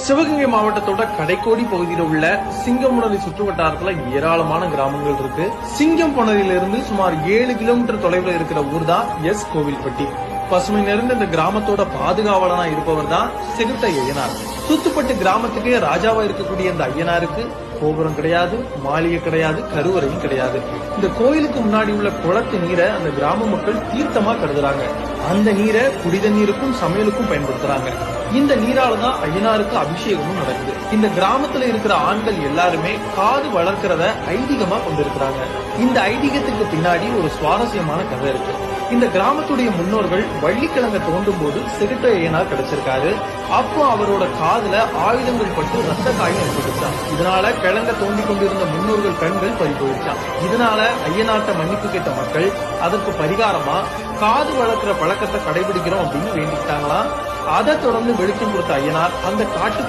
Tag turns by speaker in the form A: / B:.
A: சிவகங்கை மாவட்டத்தோட கடைக்கோடி பகுதியில் உள்ள சிங்கம்புணரி சுற்றுவட்டாரத்துல ஏராளமான கிராமங்கள் இருக்கு. சிங்கம்புணரியிலிருந்து சுமார் 7 கிலோமீட்டர் தொலைவில் இருக்கிற ஊர் தான் எஸ் கோவில்பட்டி. பசுமை நிறைந்த இந்த கிராமத்தோட பாதுகாவலனா இருப்பவர் தான் செகுட்ட ஐயனார். சுத்துப்பட்டு கிராமத்துக்கே ராஜாவா இருக்கக்கூடிய இந்த ஐயனாருக்கு கோபுரம் கிடையாது, மாளிகை கிடையாது, கருவறையும் கிடையாது. இந்த கோயிலுக்கு முன்னாடி உள்ள குளத்து நீரை அந்த கிராம மக்கள் தீர்த்தமா கருதுறாங்க. அந்த நீரை குடித நீருக்கும் சமையலுக்கும் பயன்படுத்துறாங்க. இந்த நீராலதான் ஐயனாருக்கு அபிஷேகமும் நடக்குது. இந்த கிராமத்துல இருக்கிற ஆண்கள் எல்லாருமே காது வளர்க்கிறத ஐதீகமா கொண்டிருக்கிறாங்க. இந்த ஐதீகத்துக்கு பின்னாடி ஒரு சுவாரஸ்யமான கதை இருக்கு. இந்த கிராமத்துடைய முன்னோர்கள் வள்ளிக்கிழங்க தோண்டும் போது செகுட்ட ஐயனார் கிடைச்சிருக்காரு. அப்போ அவரோட காதுல ஆயுதங்கள் பட்டு ரத்த காயம் ஏற்பட்டுச்சான். இதனால கிழங்க தோண்டி கொண்டிருந்த முன்னோர்கள் கண்கள் பறி போயிடுச்சான். இதனால ஐயனார்ட்ட மன்னிப்பு கேட்ட மக்கள் அதற்கு பரிகாரமா காது வளர்க்கிற பழக்கத்தை கடைபிடிக்கிறோம் அப்படின்னு வேண்டிக்கிட்டாங்களாம். அதை தொடர்ந்து வெளிச்சம் கொடுத்த ஐயனார் அந்த காட்டு